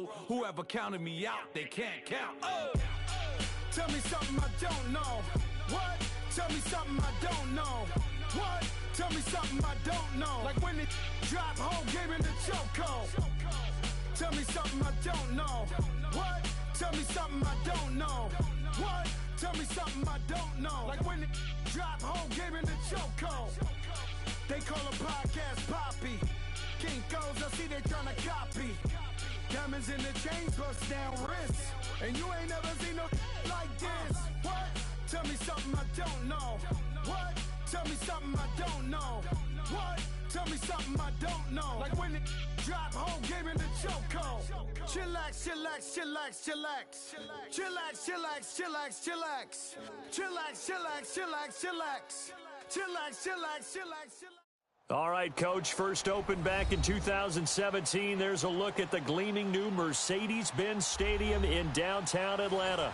know. Whoever counted me out, they can't count. Oh! Tell me something I don't know. What? Tell me something I don't know. What? Tell me something I don't know. Like when it drop whole game in the chokehold. Tell me something I don't know. What? Tell me something I don't know. What? Tell me something I don't know. Like when it drop whole game in the chokehold. They call a podcast Poppy. Kinkos, I see they tryna copy. Diamonds in the chains, bust down wrists. And you ain't never seen no like this. What? Tell me something I don't know. What? Tell me something I don't know. What? Tell me something I don't know. Like when it drop whole game in the chokehold. Chillax, chillax, chillax, chillax. Chillax, chillax, chillax, chillax. Chillax, chillax, chillax, chillax. Chillax, chillax, chillax, chillax. All right, Coach, first opened back in 2017. There's a look at the gleaming new Mercedes-Benz Stadium in downtown Atlanta.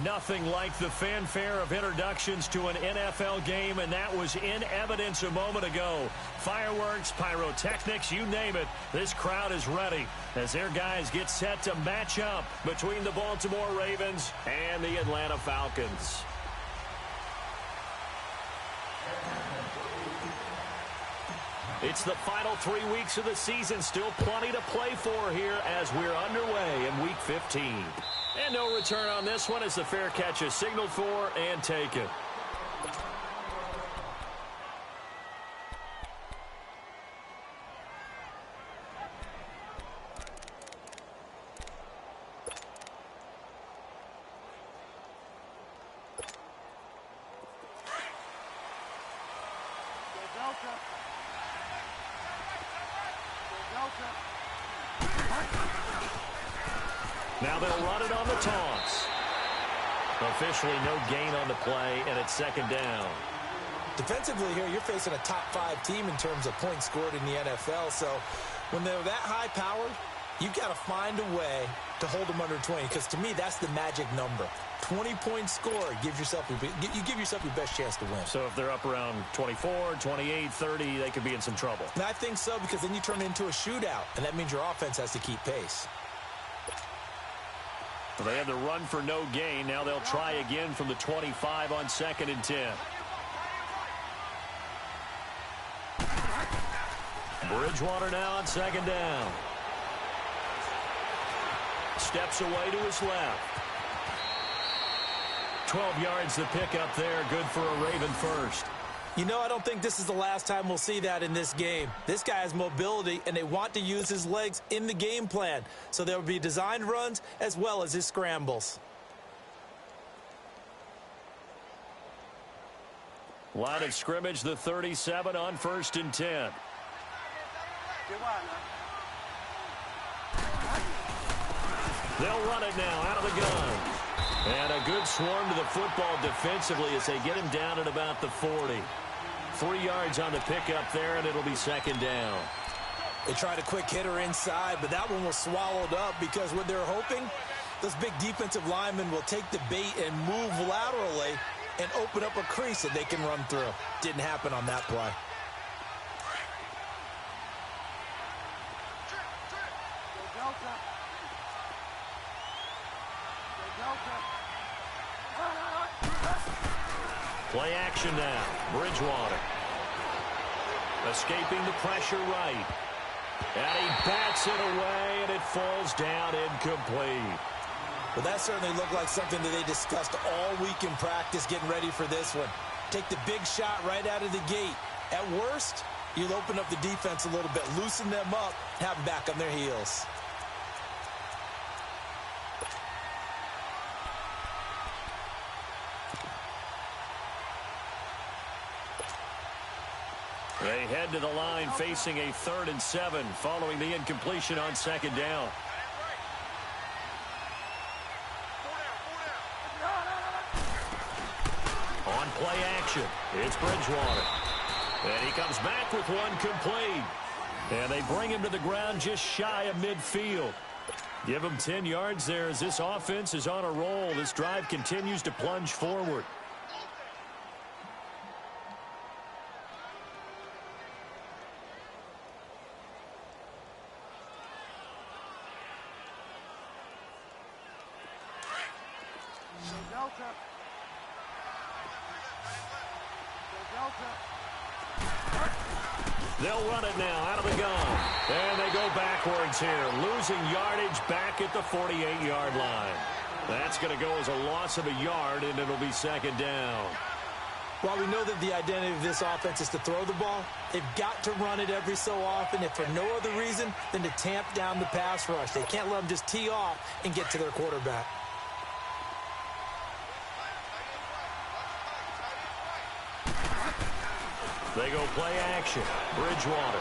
Nothing like the fanfare of introductions to an NFL game, and that was in evidence a moment ago. Fireworks, pyrotechnics, you name it. This crowd is ready as their guys get set to match up between the Baltimore Ravens and the Atlanta Falcons. It's the final 3 weeks of the season. Still plenty to play for here as we're underway in Week 15. And no return on this one as the fair catch is signaled for and taken. Now they'll run it on the toss. Officially no gain on the play, and it's second down. Defensively here, you're facing a top 5 team in terms of points scored in the NFL. So when they're that high powered, you've got to find a way to hold them under 20. Because to me, that's the magic number. 20 points scored, you give yourself your best chance to win. So if they're up around 24, 28, 30, they could be in some trouble. And I think so, because then you turn it into a shootout, and that means your offense has to keep pace. Well, they had the run for no gain. Now they'll try again from the 25 on 2nd and 10. Bridgewater now on 2nd down. Steps away to his left. 12 yards to pick up there. Good for a Raven first. You know, I don't think this is the last time we'll see that in this game. This guy has mobility, and they want to use his legs in the game plan. So there will be designed runs as well as his scrambles. Line of scrimmage, the 37 on 1st and 10. They'll run it now out of the gun. And a good swarm to the football defensively as they get him down at about the 40. 3 yards on the pickup there, and it'll be second down. They tried a quick hitter inside, but that one was swallowed up because what they're hoping, those big defensive linemen will take the bait and move laterally and open up a crease that they can run through. Didn't happen on that play. Play action now. Bridgewater. Escaping the pressure right. And he bats it away, and it falls down incomplete. Well, that certainly looked like something that they discussed all week in practice getting ready for this one. Take the big shot right out of the gate. At worst, you'll open up the defense a little bit, loosen them up, have them back on their heels. They head to the line facing a 3rd and 7 following the incompletion on 2nd down. On play action, it's Bridgewater. And he comes back with one complete. And they bring him to the ground just shy of midfield. Give him 10 yards there as this offense is on a roll. This drive continues to plunge forward. They'll run it now out of the gun. And they go backwards here, losing yardage back at the 48-yard line. That's going to go as a loss of a yard, and it'll be second down. While we know that the identity of this offense is to throw the ball, they've got to run it every so often, if for no other reason than to tamp down the pass rush. They can't let them just tee off and get to their quarterback. They go play action. Bridgewater.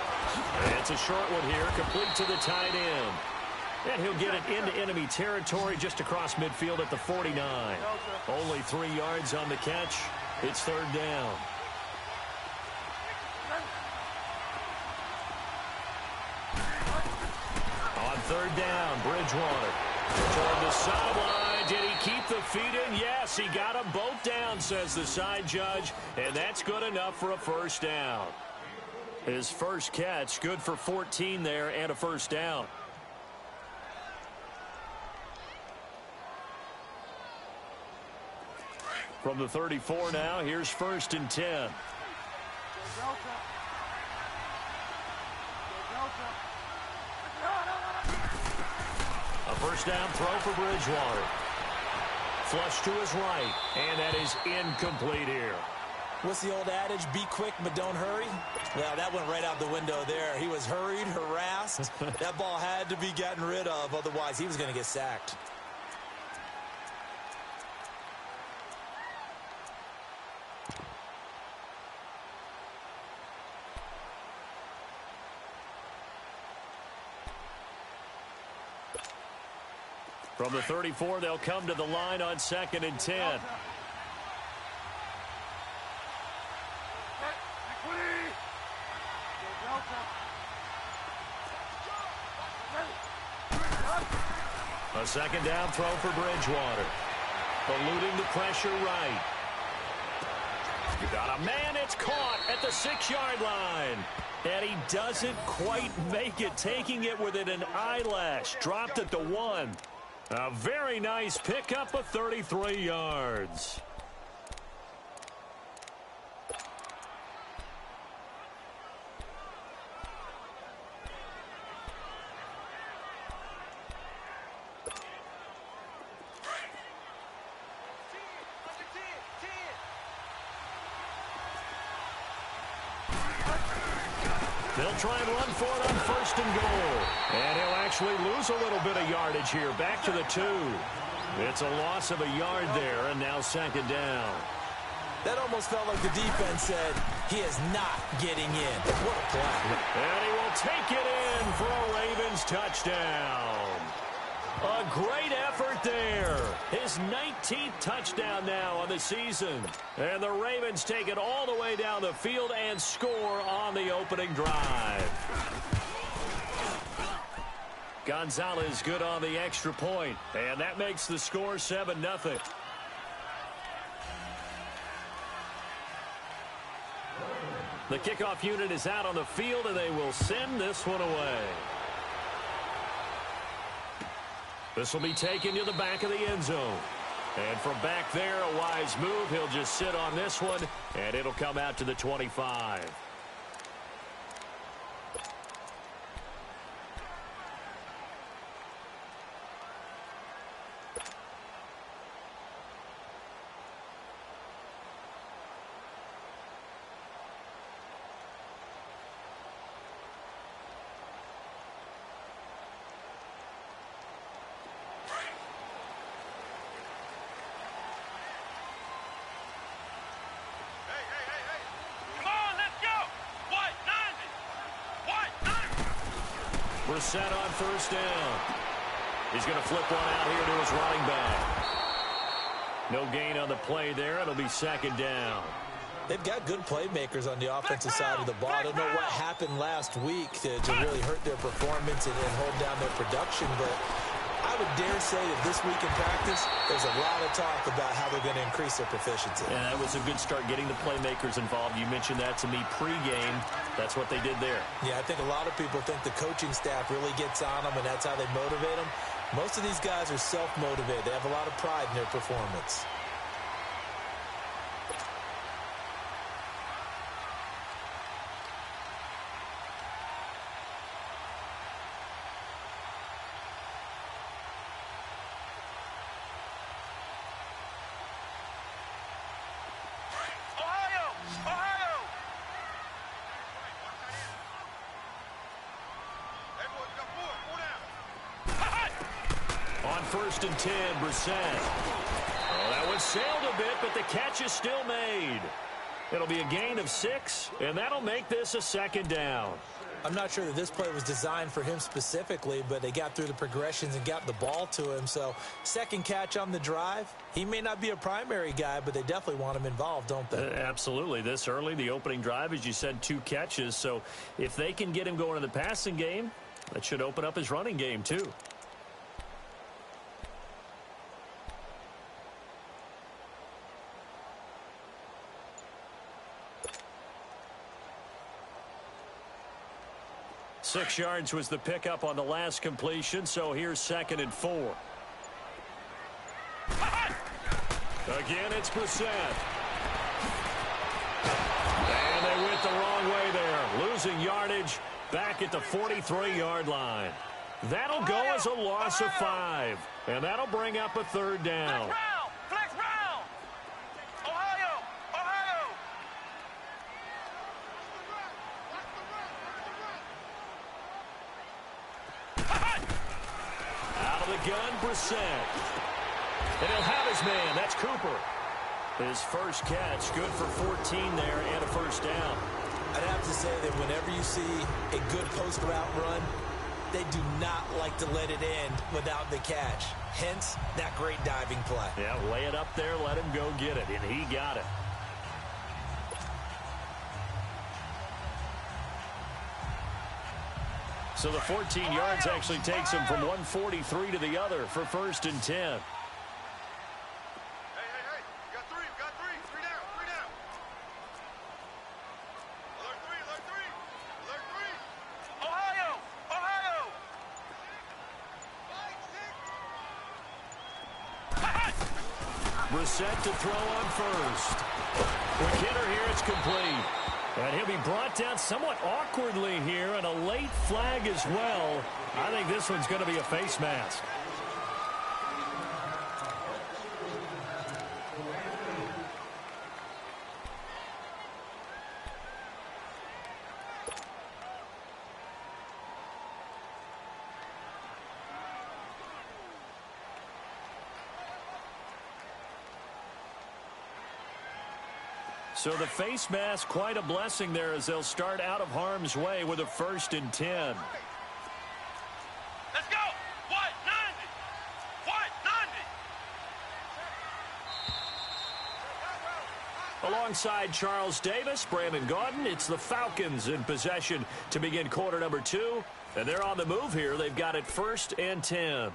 It's a short one here, complete to the tight end. And he'll get it into enemy territory just across midfield at the 49. Only 3 yards on the catch. It's third down. On third down, Bridgewater. Toward the sideline. Did he keep the feet in? Yes, he got them both down, says the side judge. And that's good enough for a first down. His first catch, good for 14 there and a first down. From the 34 now, here's first and 10. A first down throw for Bridgewater. Flush to his right, and that is incomplete here. What's the old adage? Be quick, but don't hurry? Well, that went right out the window there. He was hurried, harassed. That ball had to be gotten rid of, otherwise he was going to get sacked. From the 34, they'll come to the line on second and 10. A second down throw for Bridgewater. Eluding the pressure right. You got a man, it's caught at the 6-yard line. And he doesn't quite make it, taking it within an eyelash. Dropped at the 1. A very nice pickup of 33 yards. They'll try and run for it on first and goal. And he'll actually lose a little bit of yardage here. Back to the 2. It's a loss of a yard there, and now second down. That almost felt like the defense said, he is not getting in. What a play. And he will take it in for a Ravens touchdown. A great effort there. His 19th touchdown now on the season. And the Ravens take it all the way down the field and score on the opening drive. Gonzalez good on the extra point. And that makes the score 7-0. The kickoff unit is out on the field, and they will send this one away. This will be taken to the back of the end zone. And from back there, a wise move. He'll just sit on this one, and it'll come out to the 25. We're set on first down. He's going to flip one out here to his running back. No gain on the play there. It'll be second down. They've got good playmakers on the offensive side of the ball. I don't know what happened last week to really hurt their performance and hold down their production, but I would dare say that this week in practice, there's a lot of talk about how they're going to increase their proficiency. Yeah, that was a good start, getting the playmakers involved. You mentioned that to me pregame. That's what they did there. Yeah, I think a lot of people think the coaching staff really gets on them, and that's how they motivate them. Most of these guys are self-motivated. They have a lot of pride in their performance. On 1st and 10, Brissett. Oh, that one sailed a bit, but the catch is still made. It'll be a gain of 6, and that'll make this a 2nd down. I'm not sure that this play was designed for him specifically, but they got through the progressions and got the ball to him. So, 2nd catch on the drive. He may not be a primary guy, but they definitely want him involved, don't they? Absolutely. This early, the opening drive, as you said, 2 catches. So, if they can get him going in the passing game, that should open up his running game, too. Six yards was the pickup on the last completion, so here's 2nd and 4. Again, it's Brissett. And they went the wrong way there, losing yardage back at the 43-yard line. That'll go as a loss of 5, and that'll bring up a 3rd down. Gun, Brissett. And he'll have his man. That's Cooper. His first catch, good for 14 there and a 1st down. I'd have to say that whenever you see a good post route run, they do not like to let it end without the catch. Hence, that great diving play. Yeah, lay it up there, let him go get it, and he got it. So the 14 yards actually takes him from 143 to the other for 1st and 10. Hey. We got three. Three down. Alert three. Ohio. Brissett to throw on 1st. The hitter here, it's complete. And he'll be brought down somewhat awkwardly here, and a late flag as well. I think this one's going to be a face mask. So the face mask, quite a blessing there as they'll start out of harm's way with a 1st and 10. Let's go. What? 90. Alongside Charles Davis, Brandon Gaudin, it's the Falcons in possession to begin quarter number 2. And they're on the move here. They've got it 1st and 10.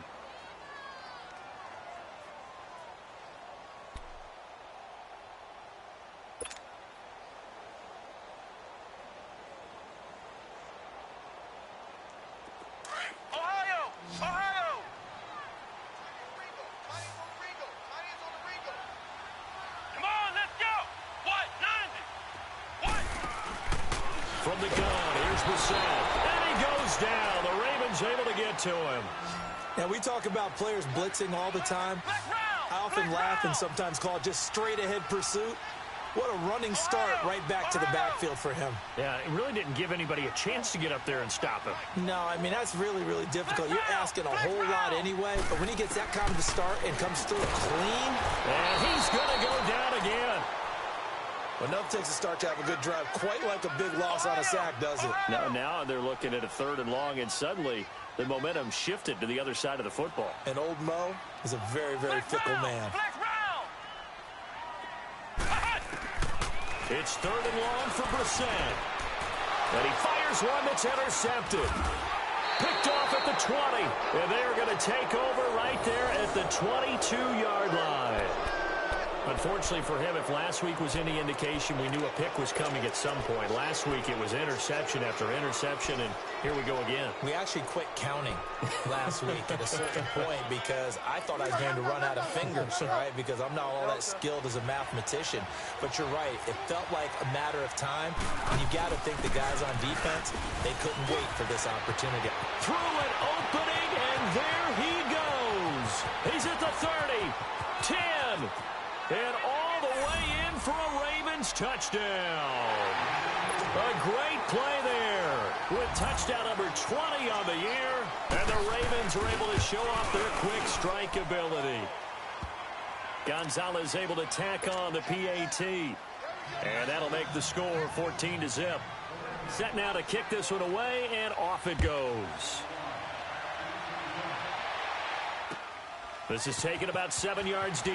From the gun, here's Brissett. And he goes down. The Ravens able to get to him. Now, we talk about players blitzing all the time. I often laugh and sometimes call it just straight-ahead pursuit. What a running start right back to the backfield for him. Yeah, it really didn't give anybody a chance to get up there and stop him. No, I mean, that's really, really difficult. You're asking a whole lot anyway, but when he gets that kind of a start and comes through clean. And he's going to go down again. Enough takes a start to have a good drive. Quite like a big loss on a sack, does it? Now they're looking at a 3rd and long, and suddenly the momentum shifted to the other side of the football. And old Mo is a very, very fickle man. It's 3rd and long for Brissett. And he fires one that's intercepted. Picked off at the 20. And they're going to take over right there at the 22-yard line. Unfortunately for him, if last week was any indication, we knew a pick was coming at some point. Last week it was interception after interception, and here we go again. We actually quit counting last week at a certain point because I thought I was going to run out of fingers, right? Because I'm not all that skilled as a mathematician. But you're right. It felt like a matter of time. And you got to think the guys on defense, they couldn't wait for this opportunity. Through an opening, and there he goes. He's at the 30, 10. And all the way in for a Ravens touchdown. A great play there with touchdown number 20 on the year. And the Ravens are able to show off their quick strike ability. Gonzalez able to tack on the PAT. And that'll make the score 14-0. Set now to kick this one away, and off it goes. This is taken about 7 yards deep.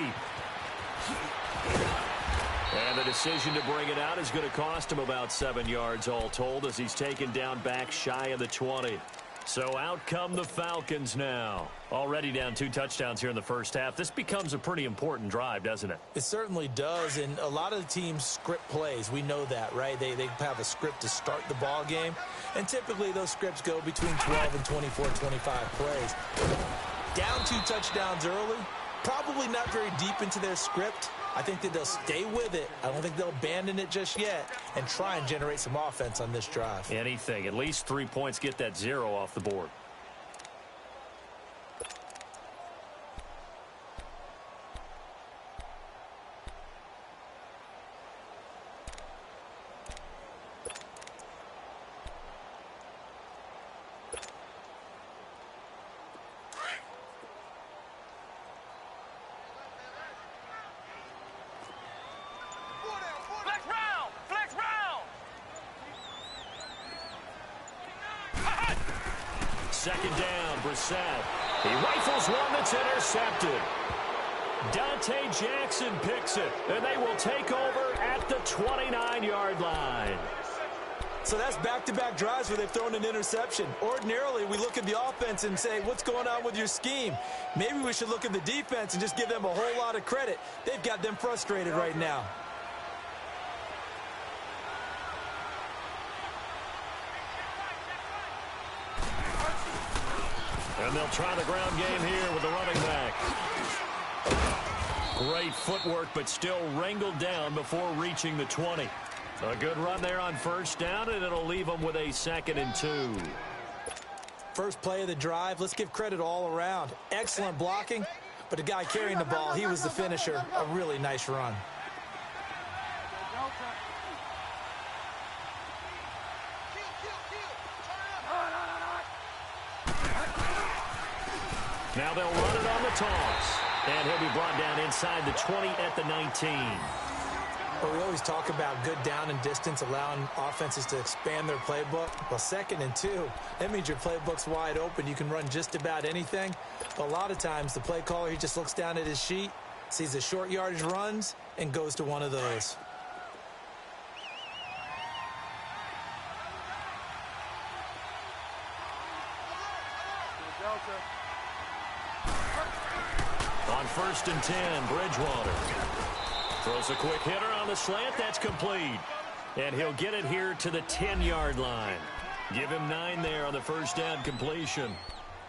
And the decision to bring it out is going to cost him about 7 yards all told as he's taken down back shy of the 20. So out come the Falcons now. Already down 2 touchdowns here in the first half. This becomes a pretty important drive, doesn't it? It certainly does, and a lot of the teams script plays. We know that, right? They have a script to start the ball game, and typically those scripts go between 12 and 24, 25 plays. Down 2 touchdowns early, probably not very deep into their script. I think that they'll stay with it. I don't think they'll abandon it just yet and try and generate some offense on this drive. Anything. At least 3 points, get that 0 off the board. Second down, Brissett. He rifles one that's intercepted. Dante Jackson picks it, and they will take over at the 29-yard line. So that's back-to-back drives where they've thrown an interception. Ordinarily, we look at the offense and say, what's going on with your scheme? Maybe we should look at the defense and just give them a whole lot of credit. They've got them frustrated right now. And they'll try the ground game here with the running back. Great footwork, but still wrangled down before reaching the 20. A good run there on first down, and it'll leave them with a 2nd and 2. First play of the drive, let's give credit all around. Excellent blocking, but the guy carrying the ball, he was the finisher. A really nice run. Now they'll run it on the toss. And he'll be brought down inside the 20 at the 19. Well, we always talk about good down and distance, allowing offenses to expand their playbook. Well, 2nd and 2, that means your playbook's wide open. You can run just about anything. But a lot of times, the play caller, he just looks down at his sheet, sees the short yardage runs, and goes to one of those. On 1st and 10, Bridgewater throws a quick hitter on the slant. That's complete. And he'll get it here to the 10-yard line. Give him 9 there on the first down completion.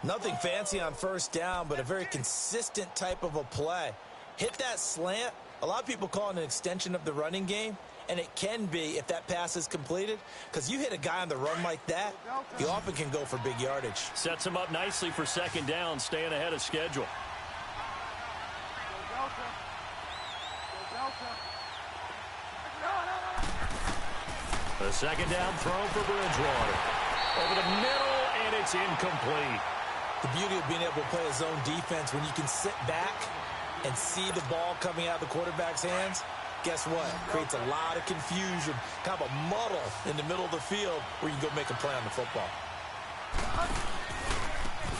Nothing fancy on first down, but a very consistent type of a play. Hit that slant. A lot of people call it an extension of the running game, and it can be if that pass is completed, because you hit a guy on the run like that, he often can go for big yardage. Sets him up nicely for 2nd down, staying ahead of schedule. The 2nd down throw for Bridgewater. Over the middle, and it's incomplete. The beauty of being able to play a zone defense when you can sit back and see the ball coming out of the quarterback's hands, guess what? Creates a lot of confusion, kind of a muddle in the middle of the field where you can go make a play on the football.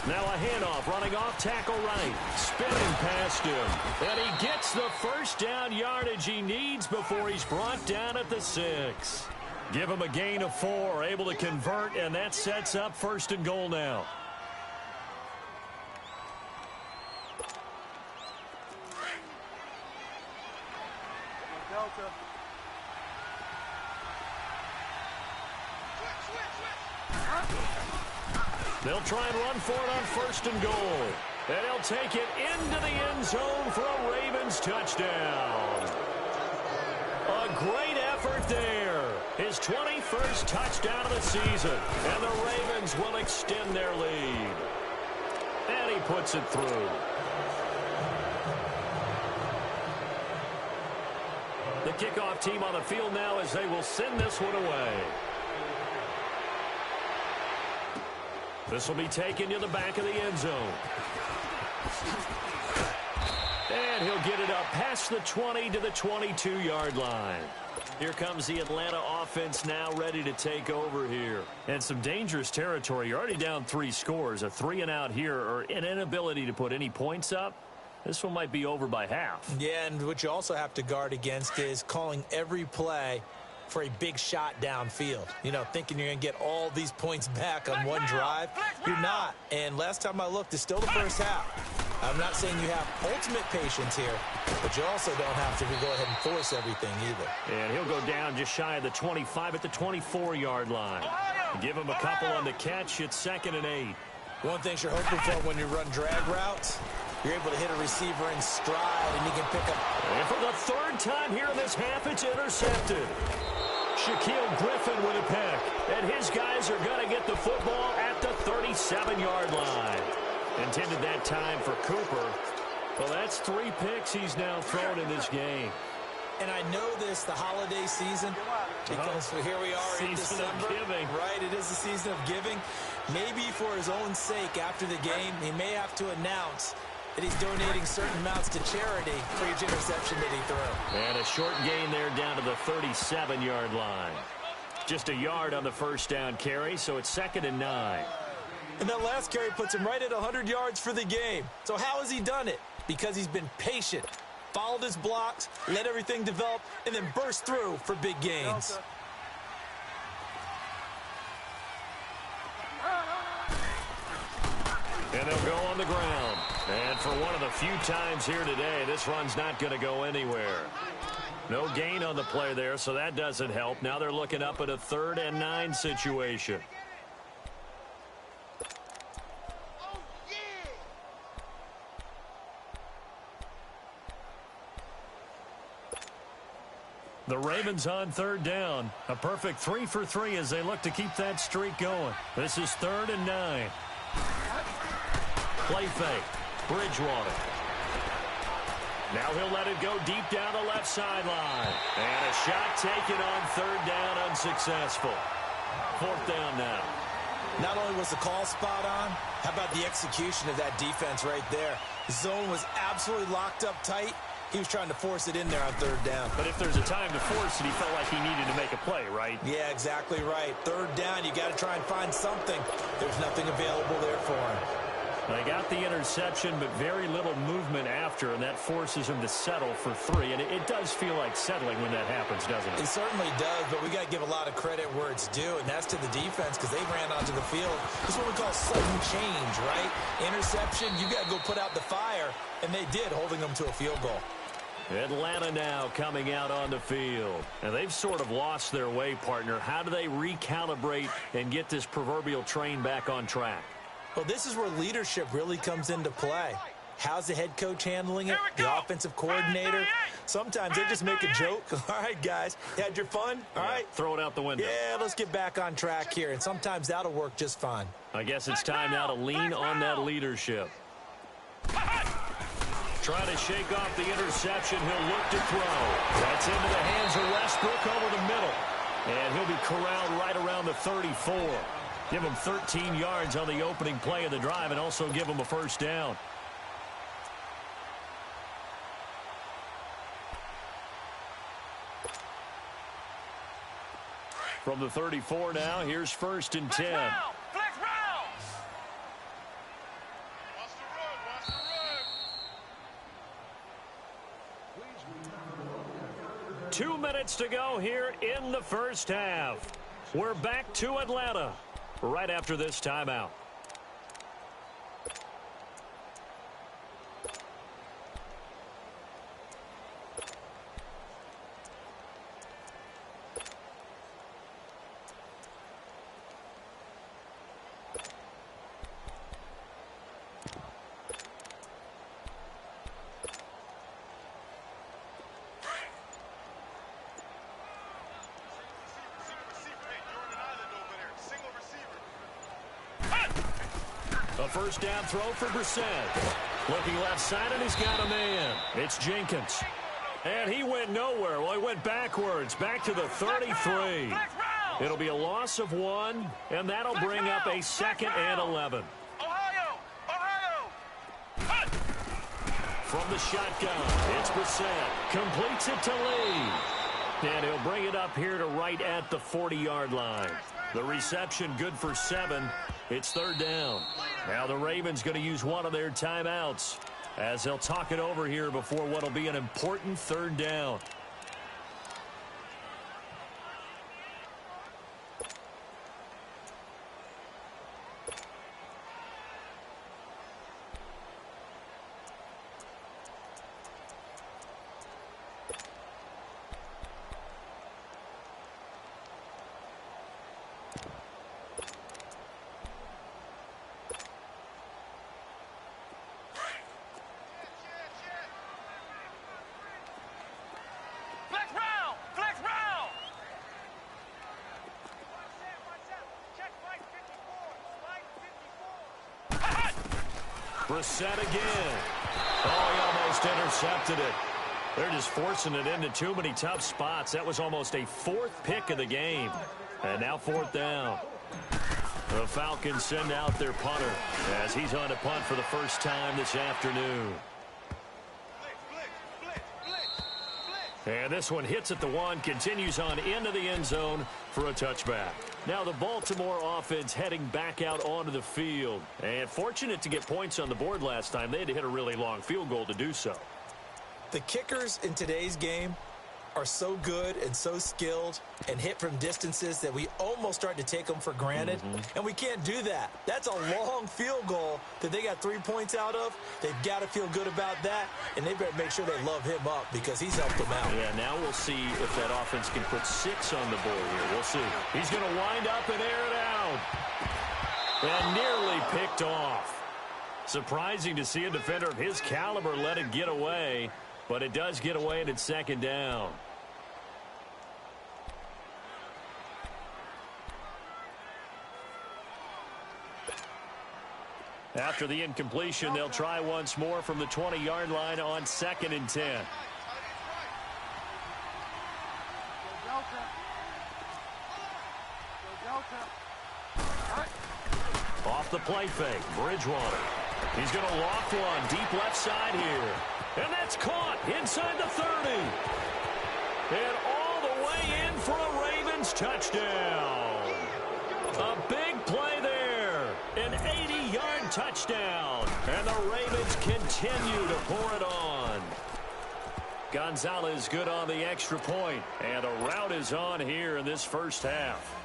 Now a handoff, running off tackle right, spinning past him. And he gets the first down yardage he needs before he's brought down at the 6. Give him a gain of 4, able to convert, and that sets up 1st and goal now. They'll try and run for it on 1st and goal. And he'll take it into the end zone for a Ravens touchdown. A great effort there. His 21st touchdown of the season. And the Ravens will extend their lead. And he puts it through. The kickoff team on the field now as they will send this one away. This will be taken to the back of the end zone. And he'll get it up past the 20 to the 22-yard line. Here comes the Atlanta offense now ready to take over here. And some dangerous territory. You're already down 3 scores. A 3-and-out here or an inability to put any points up. This one might be over by half. Yeah, and what you also have to guard against is calling every play for a big shot downfield. You know, thinking you're going to get all these points back on one drive. You're not. And last time I looked, it's still the first half. I'm not saying you have ultimate patience here, but you also don't have to go ahead and force everything either. And he'll go down just shy of the 25 at the 24-yard line. Give him a couple on the catch. It's 2nd and 8. One thing you're hoping for when you run drag routes, you're able to hit a receiver in stride, and he can pick up. And for the 3rd time here in this half, it's intercepted. Shaquille Griffin with a pick. And his guys are going to get the football at the 37-yard line. Intended that time for Cooper. Well, that's 3 picks he's now thrown in this game. And I know this, the holiday season, because here we are in December. Season of giving. Right, it is the season of giving. Maybe for his own sake after the game, he may have to announce that he's donating certain amounts to charity for each interception that he threw. And a short gain there down to the 37-yard line. Just a yard on the first down carry, so it's 2nd and 9. And that last carry puts him right at 100 yards for the game. So how has he done it? Because he's been patient, followed his blocks, let everything develop, and then burst through for big gains. And they'll go on the ground. And for one of the few times here today, this run's not going to go anywhere. No gain on the play there, so that doesn't help. Now they're looking up at a 3rd and 9 situation. The Ravens on 3rd down. A perfect 3 for 3 as they look to keep that streak going. This is 3rd and 9. Play fake. Bridgewater. Now he'll let it go deep down the left sideline. And a shot taken on 3rd down, unsuccessful. 4th down now. Not only was the call spot on, how about the execution of that defense right there? The zone was absolutely locked up tight. He was trying to force it in there on 3rd down. But if there's a time to force it, he felt like he needed to make a play, right? Yeah, exactly right. 3rd down, you got to try and find something. There's nothing available there for him. They got the interception, but very little movement after, and that forces him to settle for 3. And it does feel like settling when that happens, doesn't it? It certainly does, but we got to give a lot of credit where it's due, and that's to the defense because they ran onto the field. This is what we call sudden change, right? Interception, you got to go put out the fire, and they did, holding them to a field goal. Atlanta now coming out on the field. And they've sort of lost their way, partner. How do they recalibrate and get this proverbial train back on track? Well, this is where leadership really comes into play. How's the head coach handling it? The offensive coordinator? Sometimes they just make a joke. All right, guys, you had your fun? All right. Throw it out the window. Yeah, let's get back on track here. And sometimes that'll work just fine. I guess it's time now to lean on that leadership. Try to shake off the interception. He'll look to throw. That's into the hands of Westbrook over the middle. And he'll be corralled right around the 34. Give him 13 yards on the opening play of the drive and also give him a 1st down. From the 34 now, here's 1st and 10. Flex round. 2 minutes to go here in the first half. We're back to Atlanta right after this timeout. A 1st down throw for Brissett. Looking left side, and he's got a man. It's Jenkins. And he went nowhere. Well, he went backwards, back to the 33. It'll be a loss of 1, and that'll bring up a 2nd and 11. Ohio! From the shotgun, it's Brissett. Completes it to Lee. And he'll bring it up here to right at the 40-yard line. The reception good for 7. It's 3rd down. Now the Ravens going to use one of their timeouts as they'll talk it over here before what will be an important 3rd down. Brissett again. Oh, he almost intercepted it. They're just forcing it into too many tough spots. That was almost a 4th pick of the game. And now 4th down. The Falcons send out their punter as he's on to punt for the first time this afternoon. And this one hits at the 1, continues on into the end zone for a touchback. Now the Baltimore offense heading back out onto the field. And fortunate to get points on the board last time. They had to hit a really long field goal to do so. The kickers in today's game are so good and so skilled and hit from distances that we almost start to take them for granted. And we can't do that. That's a long field goal that they got 3 points out of. They've got to feel good about that, and they better make sure they love him up because he's helped them out. Yeah, now we'll see if that offense can put 6 on the board here. We'll see. He's going to wind up and air it out. And nearly picked off. Surprising to see a defender of his caliber let it get away. But it does get away, and it's 2nd down. After the incompletion, they'll try once more from the 20-yard line on 2nd and 10. Off the play fake, Bridgewater. He's going to loft one deep left side here. And that's caught inside the 30. And all the way in for a Ravens touchdown. A big play there. An 80-yard touchdown. And the Ravens continue to pour it on. Gonzalez good on the extra point. And the route is on here in this first half.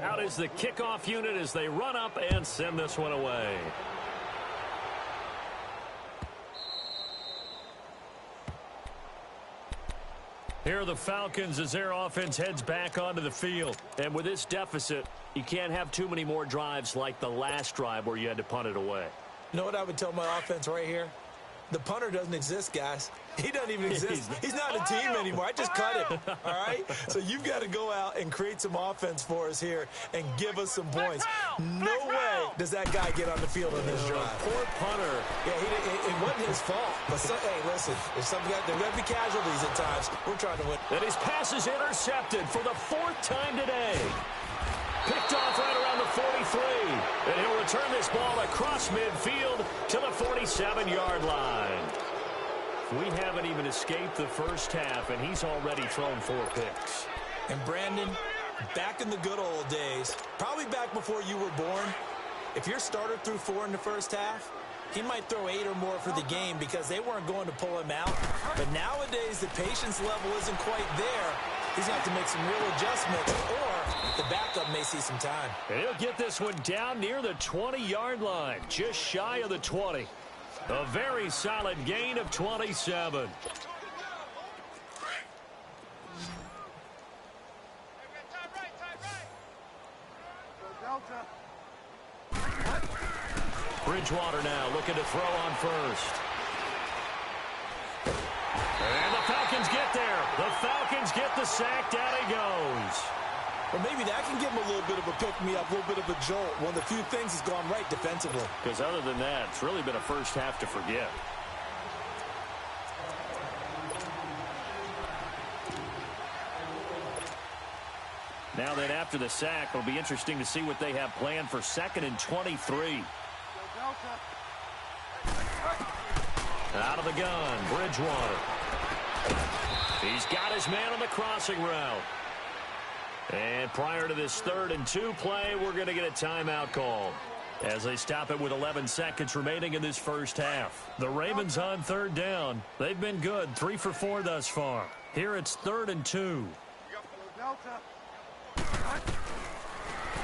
Out is the kickoff unit as they run up and send this one away. Here are the Falcons as their offense heads back onto the field. And with this deficit, you can't have too many more drives like the last drive where you had to punt it away. You know what I would tell my offense right here? The punter doesn't exist, guys. He doesn't even exist. He's not a team anymore. I just cut him, all right? So you've got to go out and create some offense for us here and give us some points. No way does that guy get on the field on this drive. Poor punter. Yeah, it wasn't his fault. But hey, listen, there's going to be casualties at times. We're trying to win. And his pass is intercepted for the 4th time today. Picked off right around the 43. And he'll return this ball across midfield to the 47-yard line. We haven't even escaped the first half, and he's already thrown 4 picks. And Brandon, back in the good old days, probably back before you were born, if your starter threw 4 in the first half, he might throw 8 or more for the game because they weren't going to pull him out. But nowadays, the patience level isn't quite there. He's going to have to make some real adjustments, or the backup may see some time. And he'll get this one down near the 20-yard line, just shy of the 20. A very solid gain of 27. Bridgewater now looking to throw on first. And the Falcons get there. The Falcons get the sack. Down he goes. Well, maybe that can give him a little bit of a pick-me-up, a little bit of a jolt. One of the few things has gone right defensively. Because other than that, it's really been a first half to forget. Now then, after the sack, it'll be interesting to see what they have planned for 2nd and 23. Out of the gun, Bridgewater. He's got his man on the crossing route. And prior to this 3rd and 2 play, we're going to get a timeout called as they stop it with 11 seconds remaining in this first half. The Ravens on 3rd down. They've been good, 3 for 4 thus far. Here it's 3rd and 2.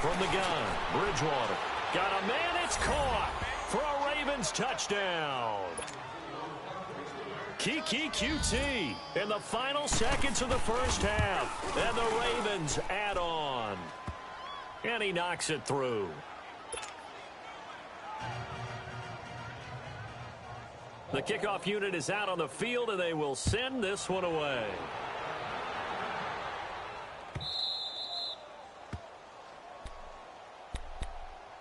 From the gun, Bridgewater. Got a man, it's caught for a Ravens touchdown. Kiki QT in the final seconds of the first half. And the Ravens add on. And he knocks it through. The kickoff unit is out on the field, and they will send this one away.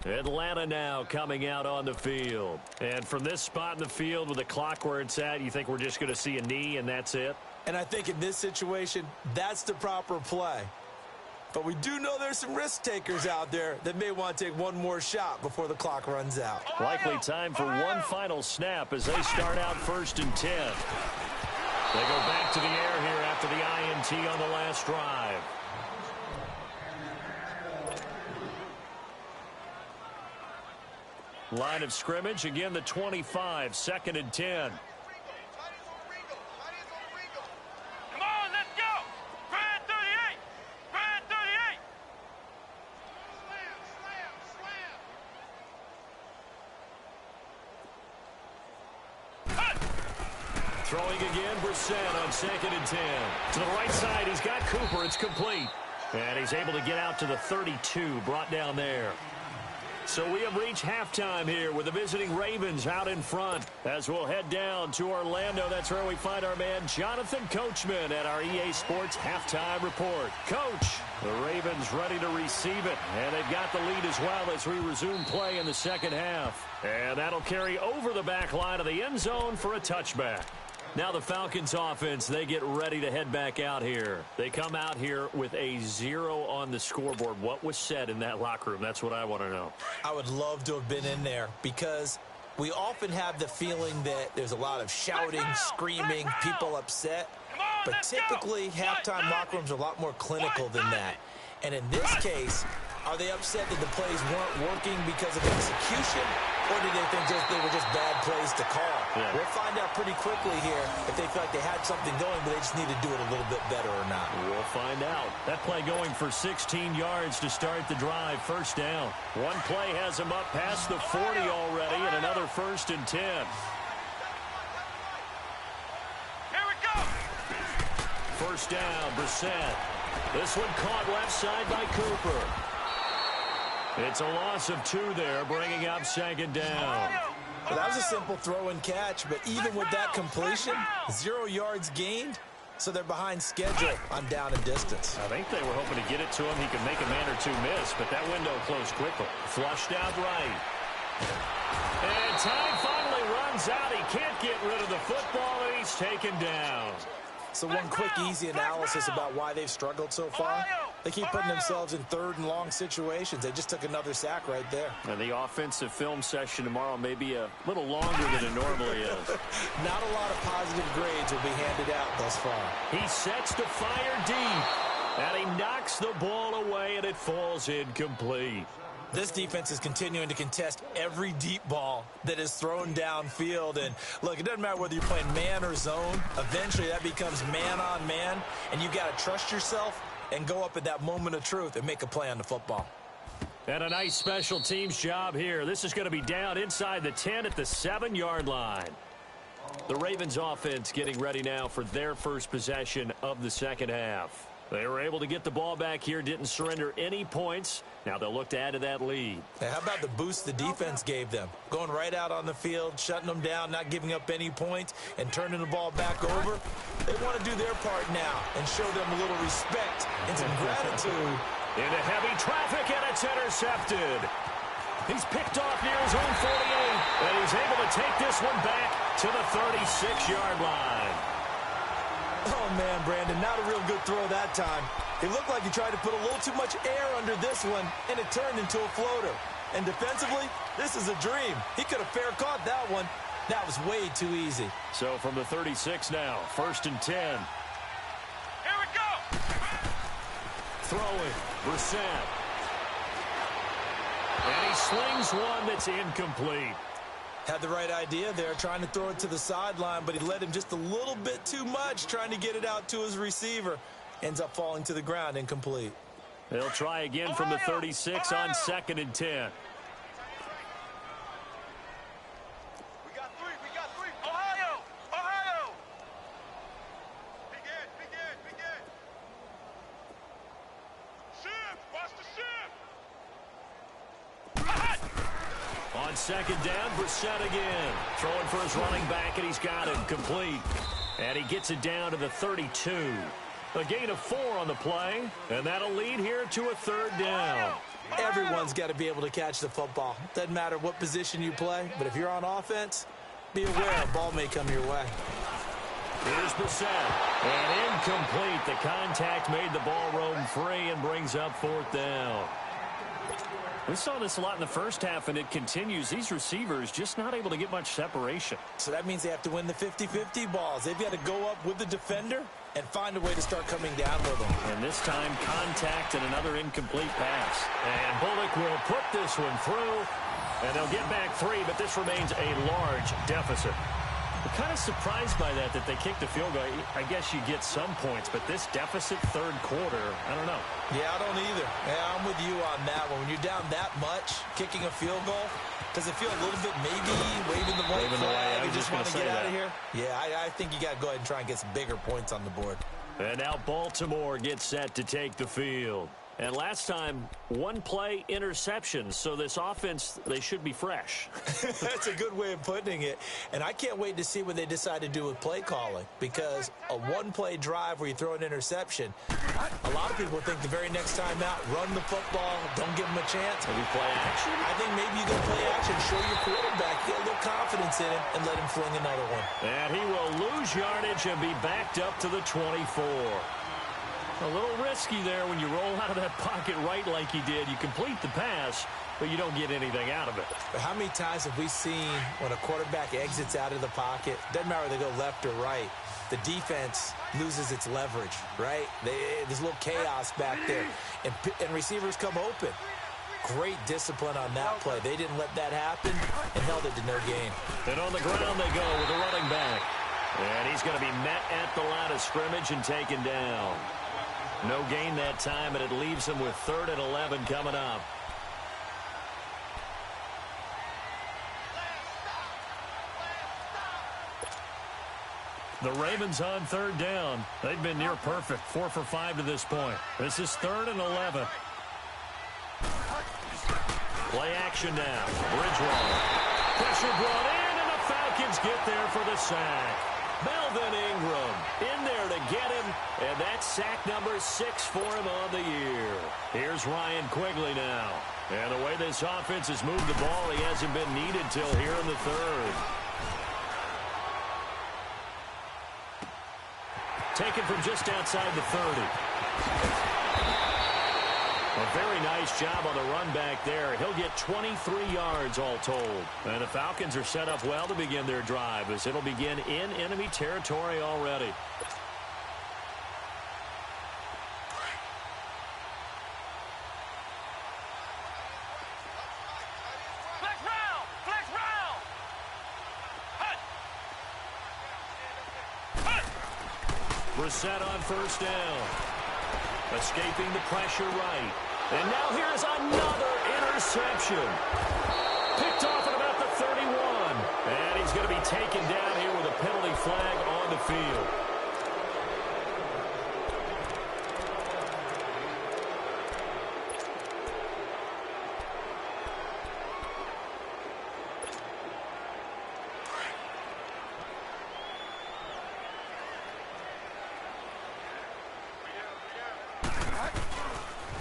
Atlanta now coming out on the field. And from this spot in the field with the clock where it's at, you think we're just going to see a knee and that's it? And I think in this situation, that's the proper play. But we do know there's some risk takers out there that may want to take one more shot before the clock runs out. Likely time for one final snap as they start out 1st and 10. They go back to the air here after the INT on the last drive. Line of scrimmage, again the 25, 2nd and 10. Come on, let's go! Grand 38! Grand 38! Slam, slam! Throwing again, Brissett on 2nd and 10. To the right side, he's got Cooper. It's complete. And he's able to get out to the 32, brought down there. So we have reached halftime here with the visiting Ravens out in front. As we'll head down to Orlando, that's where we find our man Jonathan Coachman at our EA Sports Halftime Report. Coach, the Ravens ready to receive it, and they've got the lead as well as we resume play in the second half. And that'll carry over the back line of the end zone for a touchback. Now the Falcons offense, they get ready to head back out here. They come out here with a 0 on the scoreboard. What was said in that locker room? That's what I want to know. I would love to have been in there because we often have the feeling that there's a lot of shouting, screaming, people upset. But typically, halftime locker rooms are a lot more clinical than that. And in this case, are they upset that the plays weren't working because of execution? Or do they think they were just bad plays to call? Yeah. We'll find out pretty quickly here if they feel like they had something going, but they just need to do it a little bit better or not. We'll find out. That play going for 16 yards to start the drive. 1st down. One play has him up past the 40 already, and another 1st and 10. Here we go! 1st down, Brissett. This one caught left side by Cooper. It's a loss of 2 there, bringing up 2nd down. Well, that was a simple throw and catch, but even with that completion, 0 yards gained, so they're behind schedule on down and distance. I think they were hoping to get it to him. He could make a man or 2 miss, but that window closed quickly. Flushed out right. And time finally runs out. He can't get rid of the football, and he's taken down. So one quick, easy analysis about why they've struggled so far. They keep putting themselves in 3rd and long situations. They just took another sack right there. And the offensive film session tomorrow may be a little longer than it normally is. Not a lot of positive grades will be handed out thus far. He sets to fire deep, and he knocks the ball away, and it falls incomplete. This defense is continuing to contest every deep ball that is thrown downfield. And, look, it doesn't matter whether you're playing man or zone. Eventually, that becomes man-on-man, and you got to trust yourself and go up at that moment of truth and make a play on the football. And a nice special teams job here. This is going to be down inside the 10 at the 7-yard line. The Ravens offense getting ready now for their first possession of the second half. They were able to get the ball back here, didn't surrender any points. Now they'll look to add to that lead. Hey, how about the boost the defense gave them? Going right out on the field, shutting them down, not giving up any points, and turning the ball back over. They want to do their part now and show them a little respect and some gratitude. Into heavy traffic, and it's intercepted. He's picked off near his own 48, and he's able to take this one back to the 36-yard line. Oh, man, Brandon, not a real good throw that time. It looked like he tried to put a little too much air under this one, and it turned into a floater. And defensively, this is a dream. He could have fair caught that one. That was way too easy. So from the 36 now, 1st and 10. Here we go. Throwing, Brissett. And he slings one that's incomplete. Had the right idea there, trying to throw it to the sideline, but he led him just a little bit too much, trying to get it out to his receiver. Ends up falling to the ground, incomplete. They'll try again from the 36 on 2nd and 10. We got three. Ohio. Begin. Shift, watch the shift. On 2nd down, Brissett again. Throwing for his running back, and he's got him complete. And he gets it down to the 32. A gain of 4 on the play, and that'll lead here to a 3rd down. Everyone's got to be able to catch the football. Doesn't matter what position you play, but if you're on offense, be aware a ball may come your way. Here's Brissett, and incomplete. The contact made the ball roam free and brings up 4th down. We saw this a lot in the first half, and it continues. These receivers just not able to get much separation. So that means they have to win the 50-50 balls. They've got to go up with the defender and find a way to start coming down with them. And this time, contact and another incomplete pass. And Bullock will put this one through, and they'll get back 3, but this remains a large deficit. I'm kind of surprised by that they kicked the field goal. I guess you get some points, but this deficit 3rd quarter, I don't know. Yeah, I don't either. Yeah, I'm with you on that one. When you're down that much, kicking a field goal, does it feel a little bit maybe waving the white flag? You just want to get out of here? Yeah, I think you got to go ahead and try and get some bigger points on the board. And now Baltimore gets set to take the field. And last time, 1-play interception. So this offense, they should be fresh. That's a good way of putting it. And I can't wait to see what they decide to do with play calling. Because a 1-play drive where you throw an interception, a lot of people think the very next time out, run the football, don't give them a chance. Maybe play action? I think maybe you go play action, show your quarterback, get a little confidence in him, and let him fling another one. And he will lose yardage and be backed up to the 24. A little risky there when you roll out of that pocket right like he did. You complete the pass, but you don't get anything out of it. But how many times have we seen when a quarterback exits out of the pocket, doesn't matter whether they go left or right, the defense loses its leverage, right? There's a little chaos back there, and receivers come open. Great discipline on that play. They didn't let that happen and held it to no gain. And on the ground they go with the running back. And he's going to be met at the line of scrimmage and taken down. No gain that time, and it leaves him with 3rd and 11 coming up. The Ravens on 3rd down. They've been near perfect, 4 for 5 to this point. This is 3rd and 11. Play action now. Bridgewater. Pressure brought in, and the Falcons get there for the sack. Melvin Ingram in there to get him, and that's sack number 6 for him on the year. Here's Ryan Quigley now. And the way this offense has moved the ball, he hasn't been needed till here in the 3rd. Taken from just outside the 30. A very nice job on the run back there. He'll get 23 yards all told. And the Falcons are set up well to begin their drive as it'll begin in enemy territory already. Flex round. Hut. Brissett on 1st down. Escaping the pressure right. And now here's another interception. Picked off at about the 31. And he's going to be taken down here with a penalty flag on the field.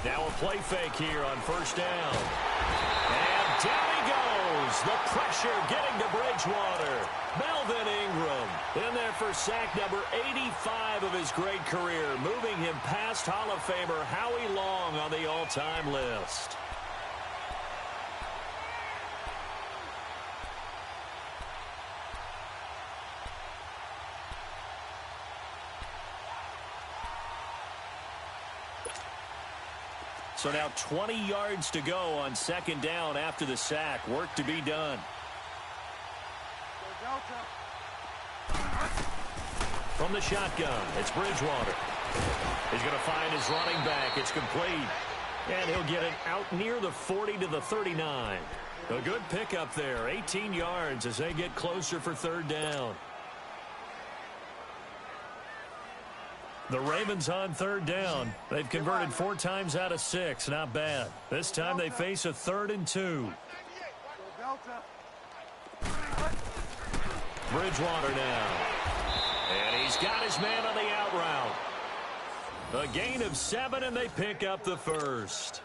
Now a play fake here on 1st down. And down he goes. The pressure getting to Bridgewater. Melvin Ingram In there for sack number 85 of his great career, moving him past Hall of Famer Howie Long on the all-time list. So now 20 yards to go on second down after the sack. Work to be done. From the shotgun, it's Bridgewater. He's going to find his running back. It's complete. And he'll get it out near the 40 to the 39. A good pickup there, 18 yards as they get closer for third down. The Ravens on third down. They've converted 4 times out of 6. Not bad. This time they face a 3rd and 2. Bridgewater now. And he's got his man on the out route. A gain of 7, and they pick up the first.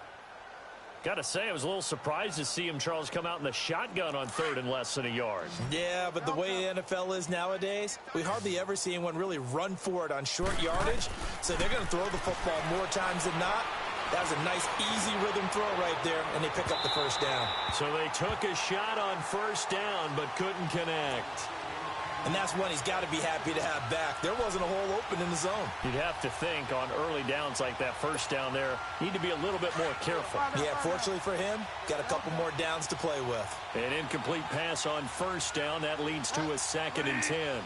Got to say, I was a little surprised to see him, Charles, come out in the shotgun on 3rd and less than a yard. Yeah, but the way the NFL is nowadays, we hardly ever see anyone really run for it on short yardage. So they're going to throw the football more times than not. That was a nice, easy rhythm throw right there, and they pick up the first down. So they took a shot on first down, but couldn't connect. And that's one he's got to be happy to have back. There wasn't a hole open in the zone. You'd have to think on early downs like that first down there, need to be a little bit more careful. Yeah, fortunately for him, got a couple more downs to play with. An incomplete pass on first down. That leads to a 2nd and 10.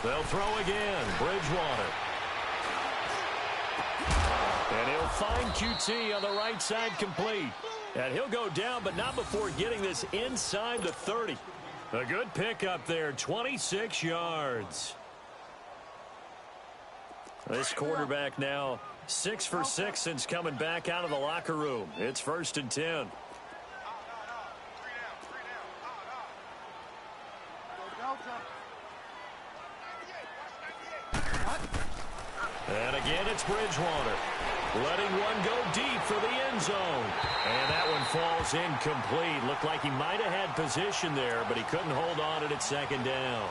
They'll throw again. Bridgewater. And he'll find QT on the right side complete. And he'll go down, but not before getting this inside the 30. A good pickup there, 26 yards. This quarterback now 6 for 6 since coming back out of the locker room. It's 1st and 10. And again, it's Bridgewater. Letting one go deep for the end zone. And that one falls incomplete. Looked like he might have had position there, but he couldn't hold on to it at 2nd down.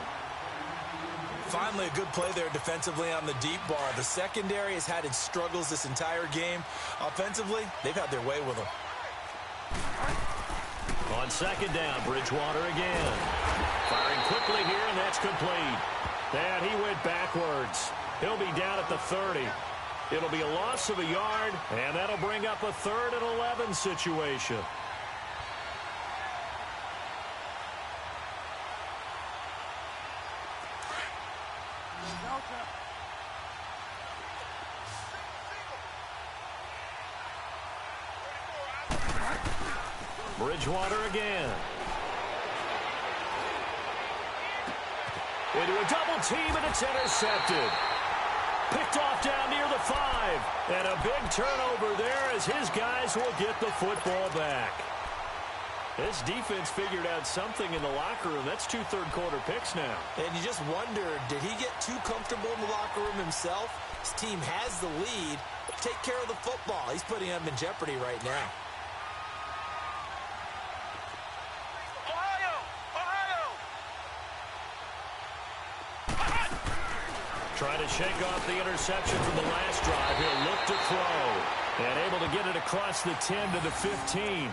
Finally, a good play there defensively on the deep ball. The secondary has had its struggles this entire game. Offensively, they've had their way with them. On 2nd down, Bridgewater again. Firing quickly here, and that's complete. And he went backwards. He'll be down at the 30. It'll be a loss of a yard, and that'll bring up a 3rd and 11 situation. Bridgewater again. Into a double team, and it's intercepted. Picked off down near the 5. And a big turnover there as his guys will get the football back. This defense figured out something in the locker room. That's 2 third-quarter picks now. And you just wonder, did he get too comfortable in the locker room himself? His team has the lead. Take care of the football. He's putting them in jeopardy right now. Trying to shake off the interception from the last drive. He'll look to throw. And able to get it across the 10 to the 15.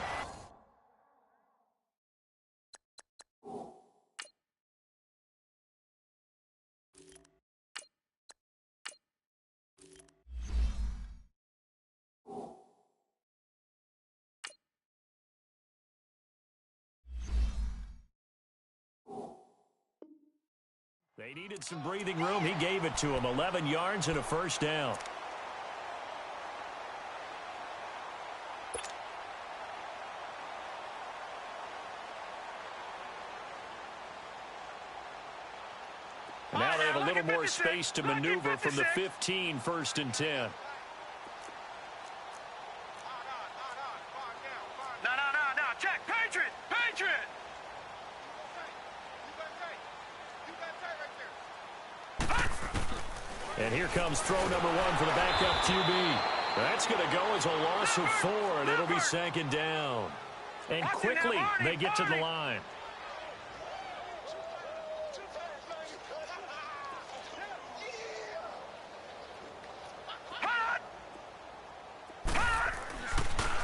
They needed some breathing room. He gave it to them. 11 yards and a first down. Now they have a little more space to maneuver from the 15, 1st and 10. No. Check. Patriot. And here comes throw number 1 for the backup QB. That's going to go as a loss of 4, and it'll be 2nd down. And quickly, they get to the line.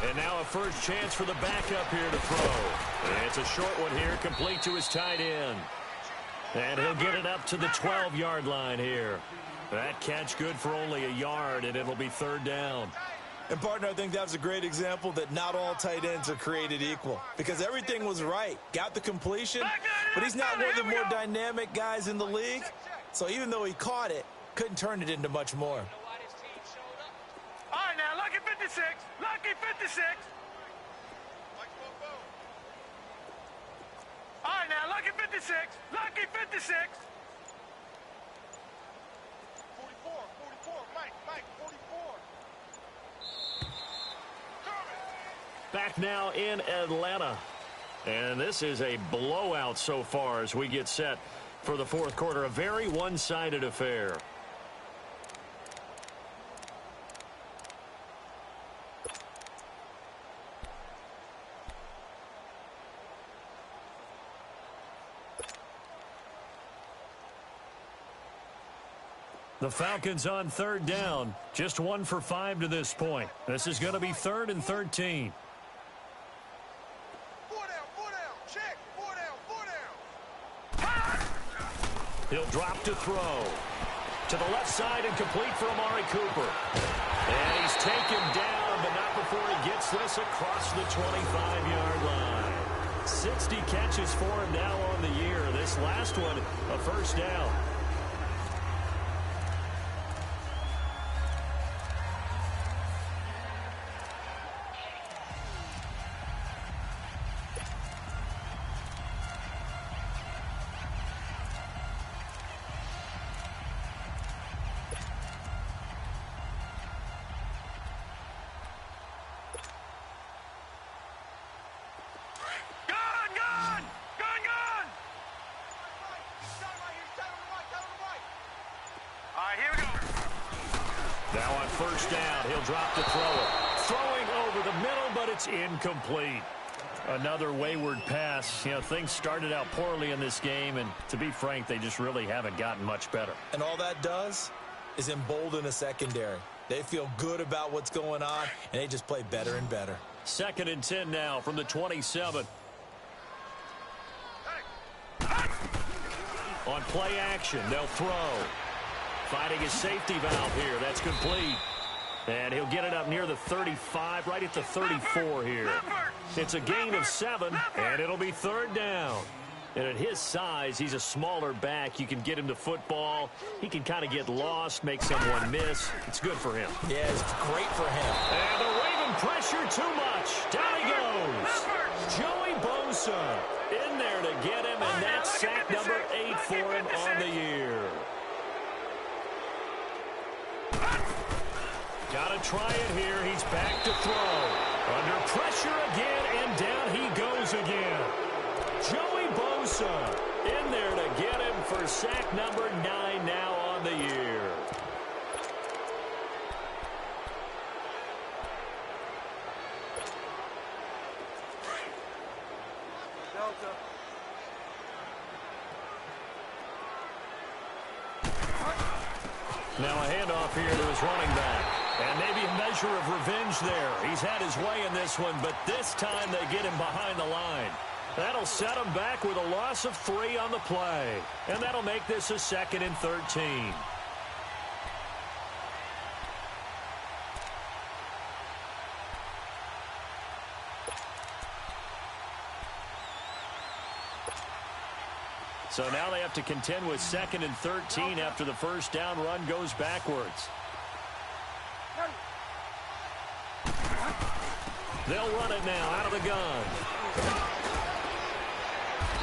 And now a first chance for the backup here to throw. And it's a short one here, complete to his tight end. And he'll get it up to the 12-yard line here. That catch good for only a yard, and it'll be third down. And, partner, I think that was a great example that not all tight ends are created equal. Because everything was right. Got the completion, but he's not one of the more dynamic guys in the league. So even though he caught it, couldn't turn it into much more. All right, now, lucky 56. Lucky 56. All right, now, lucky 56. Lucky 56. 44, Mike, 44. Back now in Atlanta. And this is a blowout so far as we get set for the fourth quarter. A very one-sided affair. The Falcons on third down. Just 1 for 5 to this point. This is going to be 3rd and 13. Four down, check, four down. He'll drop to throw. To the left side and complete for Amari Cooper. And he's taken down, but not before he gets this across the 25-yard line. 60 catches for him now on the year. This last one, a first down. Now on first down, he'll drop to throw it. Throwing over the middle, but it's incomplete. Another wayward pass. You know, things started out poorly in this game, and to be frank, they just really haven't gotten much better. And all that does is embolden a secondary. They feel good about what's going on, and they just play better and better. 2nd and 10 now from the 27. On play action, they'll throw. Finding his safety valve here. That's complete. And he'll get it up near the 35, right at the 34 here. It's a gain of 7, and it'll be third down. And at his size, he's a smaller back. You can get him to football. He can kind of get lost, make someone miss. It's good for him. Yeah, it's great for him. And the Raven pressure too much. Down he goes. Joey Bosa in there to get him, and that's sack number 8 for him on the year. Got to try it here. He's back to throw. Under pressure again, and down he goes again. Joey Bosa in there to get him for sack number 9 now on the year. Now a handoff here to his running back. And maybe a measure of revenge there. He's had his way in this one, but this time they get him behind the line. That'll set him back with a loss of 3 on the play. And that'll make this a 2nd and 13. So now they have to contend with 2nd and 13 after the first down run goes backwards. They'll run it now out of the gun.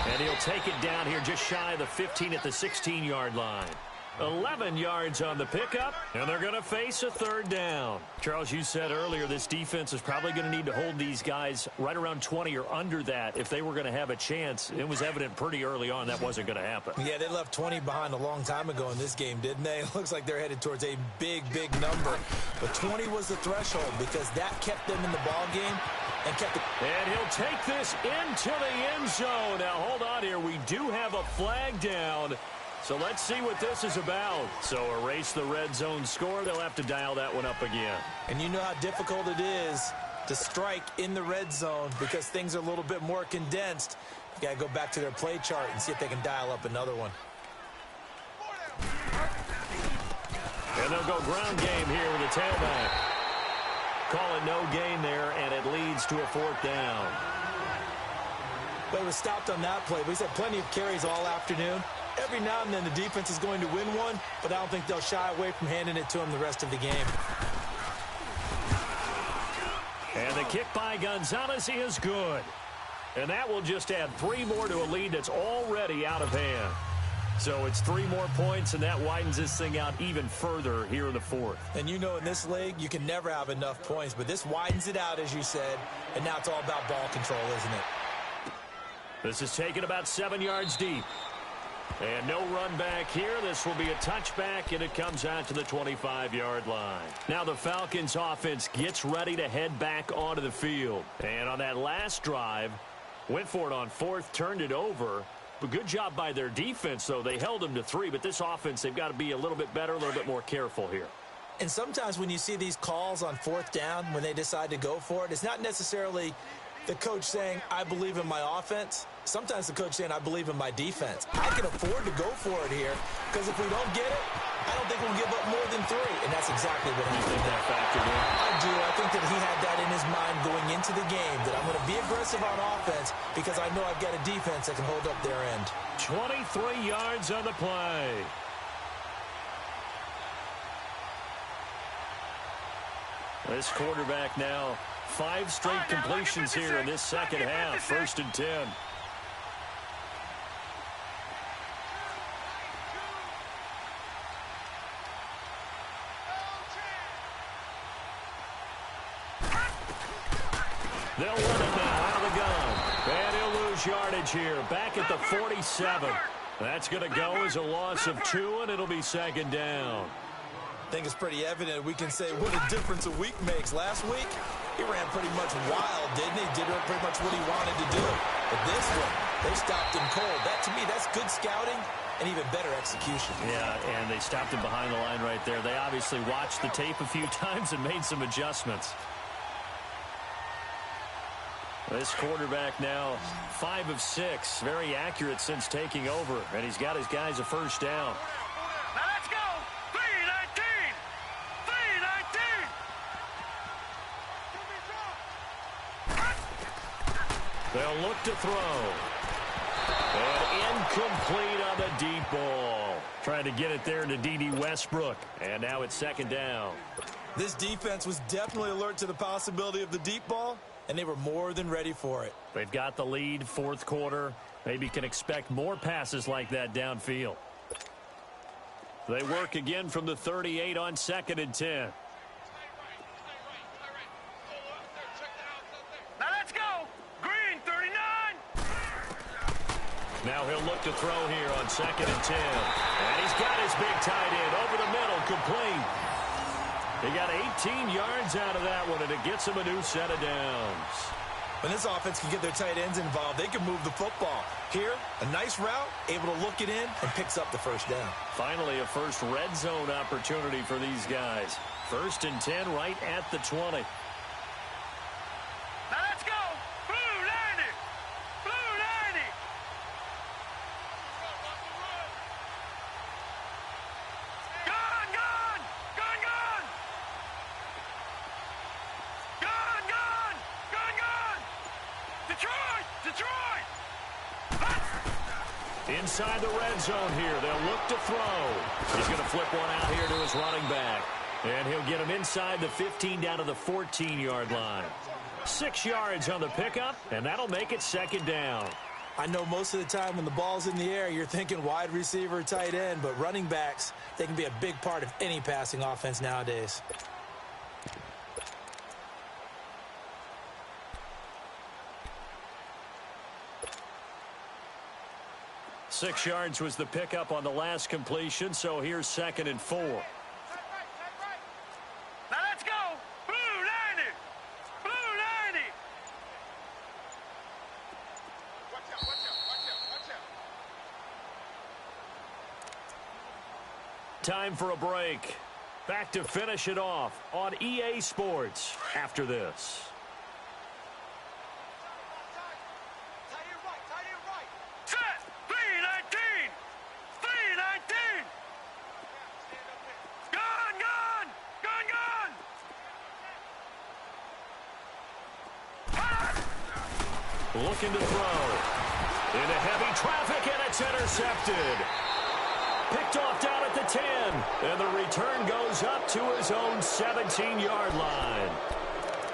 And he'll take it down here just shy of the 15 at the 16-yard line. 11 yards on the pickup, and they're going to face a third down. Charles, you said earlier this defense is probably going to need to hold these guys right around 20 or under that if they were going to have a chance. It was evident pretty early on that wasn't going to happen. Yeah, they left 20 behind a long time ago in this game, didn't they? It looks like they're headed towards a big, big number. But 20 was the threshold because that kept them in the ball game. And he'll take this into the end zone. Now, hold on here. We do have a flag down. So let's see what this is about. So erase the red zone score. They'll have to dial that one up again. And you know how difficult it is to strike in the red zone because things are a little bit more condensed. You got to go back to their play chart and see if they can dial up another one. And they'll go ground game here with a tailback. Call it no gain there, and it leads to a 4th down. But it was stopped on that play. But he's had plenty of carries all afternoon. Every now and then the defense is going to win one, but I don't think they'll shy away from handing it to him the rest of the game. And the kick by Gonzalez is good. And that will just add 3 more to a lead that's already out of hand. So it's 3 more points, and that widens this thing out even further here in the 4th. And you know in this league, you can never have enough points, but this widens it out, as you said, and now it's all about ball control, isn't it? This is taken about 7 yards deep. And no run back here. This will be a touchback, and it comes out to the 25-yard line. Now the Falcons offense gets ready to head back onto the field. And on that last drive, went for it on 4th, turned it over. But good job by their defense, though. They held them to 3, but this offense, they've got to be a little bit better, a little bit more careful here. And sometimes when you see these calls on 4th down, when they decide to go for it, it's not necessarily the coach saying, I believe in my offense. Sometimes the coach saying, I believe in my defense. I can afford to go for it here because if we don't get it, I don't think we'll give up more than 3. And that's exactly what happened. That factored in. I do. I think that he had that in his mind going into the game, that I'm going to be aggressive on offense because I know I've got a defense that can hold up their end. 23 yards on the play. This quarterback now 5 straight completions here in this second half. 1st and 10. They'll run it now out of the gun. And he'll lose yardage here. Back at the 47. That's going to go as a loss of 2, and it'll be 2nd down. I think it's pretty evident. We can say what a difference a week makes. Last week, he ran pretty much wild, didn't he? Did pretty much what he wanted to do. But this one, they stopped him cold. That, to me, that's good scouting and even better execution. Yeah, and they stopped him behind the line right there. They obviously watched the tape a few times and made some adjustments. This quarterback now 5 of 6. Very accurate since taking over. And he's got his guys a 1st down. Now let's go. 3-19. 3-19. They'll look to throw. And incomplete on the deep ball. Trying to get it there to D.D. Westbrook. And now it's 2nd down. This defense was definitely alert to the possibility of the deep ball, and they were more than ready for it. They've got the lead, 4th quarter. Maybe can expect more passes like that downfield. They work again from the 38 on 2nd and 10. Now let's go. Green, 39. Now he'll look to throw here on 2nd and 10. And he's got his big tight end over the middle, complete. He got 18 yards out of that one, and it gets him a new set of downs. When this offense can get their tight ends involved, they can move the football. Here, a nice route, able to look it in, and picks up the 1st down. Finally, a first red zone opportunity for these guys. 1st and 10 right at the 20. Now let's go. Blue 90. Blue 90. Gone, gone. Gone, gone. Gone, gone. Gone, gone. Detroit. Detroit. Inside the red zone here. They'll look to throw. He's going to flip one out here to his running back. And he'll get him inside the 15 down to the 14-yard line. 6 yards on the pickup, and that'll make it 2nd down. I know most of the time when the ball's in the air, you're thinking wide receiver, tight end, but running backs, they can be a big part of any passing offense nowadays. Six yards was the pickup on the last completion, so here's 2nd and 4. Now let's go. Blue 90. Blue 90. Watch out, watch out, watch out, watch out. Time for a break. Back to finish it off on EA Sports after this. Looking to throw. Into heavy traffic, and it's intercepted. Picked off down at the 10. And the return goes up to his own 17-yard line.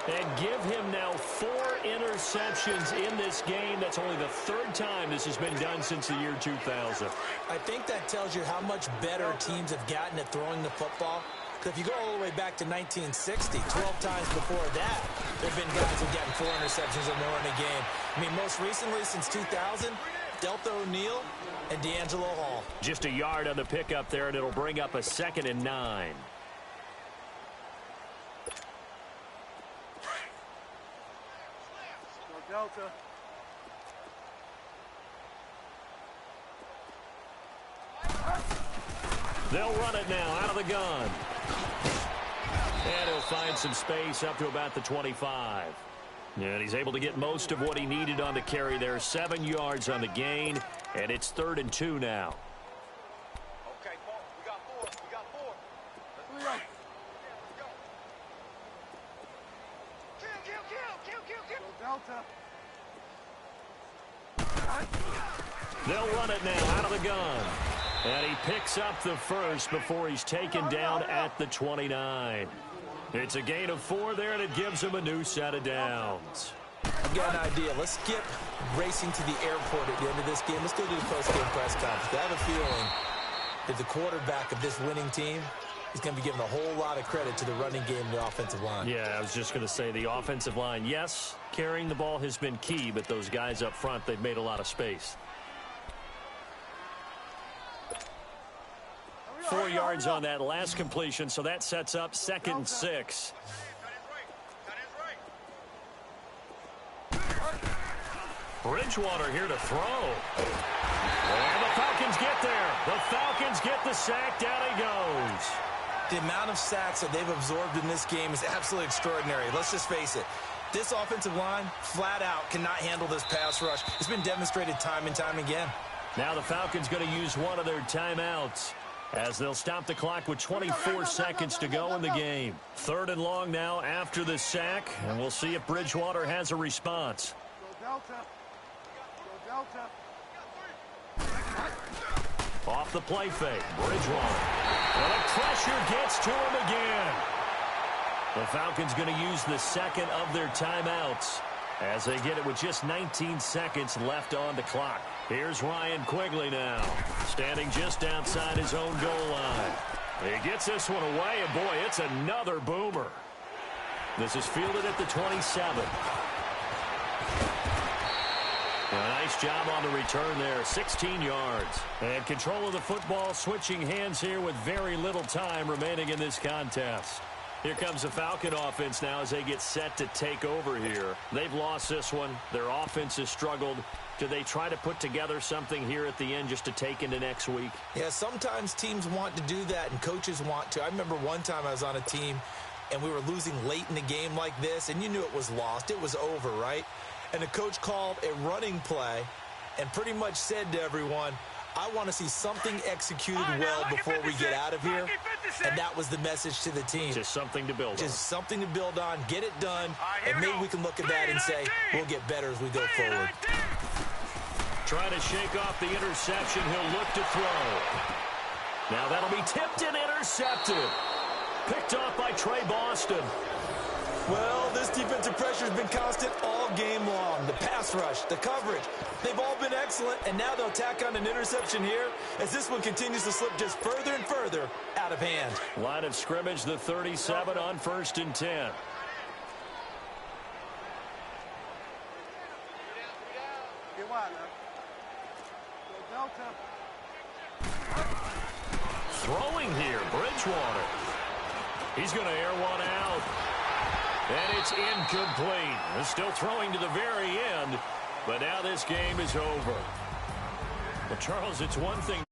And give him now 4 interceptions in this game. That's only the 3rd time this has been done since the year 2000. I think that tells you how much better teams have gotten at throwing the football. Because if you go all the way back to 1960, 12 times before that, there have been guys who have gotten 4 interceptions or more in a game. I mean, most recently, since 2000, Delta O'Neal and D'Angelo Hall. Just a yard on the pickup there, and it'll bring up a 2nd and 9. Delta. They'll run it now out of the gun. And he'll find some space up to about the 25. And he's able to get most of what he needed on the carry there. 7 yards on the gain, and it's 3rd and 2 now. Okay, Paul, we got 4. We got 4. Let's go. Kill. Delta. They'll run it now out of the gun. And he picks up the first before he's taken down at the 29. It's a gain of 4 there, and it gives him a new set of downs. I've got an idea. Let's skip racing to the airport at the end of this game. Let's go do the post-game press conference. I have a feeling that the quarterback of this winning team is going to be giving a whole lot of credit to the running game and the offensive line. Yeah, I was just going to say the offensive line, yes, carrying the ball has been key, but those guys up front, they've made a lot of space. 4 yards on that last completion, so that sets up 2nd and 6. Bridgewater here to throw. And the Falcons get there. The Falcons get the sack. Down he goes. The amount of sacks that they've absorbed in this game is absolutely extraordinary. Let's just face it. This offensive line, flat out, cannot handle this pass rush. It's been demonstrated time and time again. Now the Falcons going to use one of their timeouts as they'll stop the clock with 24 seconds to go in the game. 3rd and long now after the sack, and we'll see if Bridgewater has a response. Off the play fake, Bridgewater. Well, the pressure gets to him again. The Falcons going to use the 2nd of their timeouts as they get it with just 19 seconds left on the clock. Here's Ryan Quigley now, standing just outside his own goal line. He gets this one away, and boy, it's another boomer. This is fielded at the 27. A nice job on the return there, 16 yards. And control of the football, switching hands here with very little time remaining in this contest. Here comes the Falcon offense now as they get set to take over here. They've lost this one. Their offense has struggled. Do they try to put together something here at the end just to take into next week? Yeah, sometimes teams want to do that and coaches want to. I remember one time I was on a team and we were losing late in the game like this, and you knew it was lost. It was over, right? And the coach called a running play and pretty much said to everyone, I want to see something executed well before we get out of here. And that was the message to the team. Just something to build on. Just something to build on, get it done, and maybe we can look at that and say, we'll get better as we go forward. Trying to shake off the interception. He'll look to throw. Now that'll be tipped and intercepted. Picked off by Trey Boston. Well, this defensive pressure has been constant all game long. The pass rush, the coverage, they've all been excellent, and now they'll tack on an interception here as this one continues to slip just further and further out of hand. Line of scrimmage, the 37 on 1st and 10. Throwing here, Bridgewater. He's going to air one out. And it's incomplete. They're still throwing to the very end, but now this game is over. Well, Charles, it's one thing.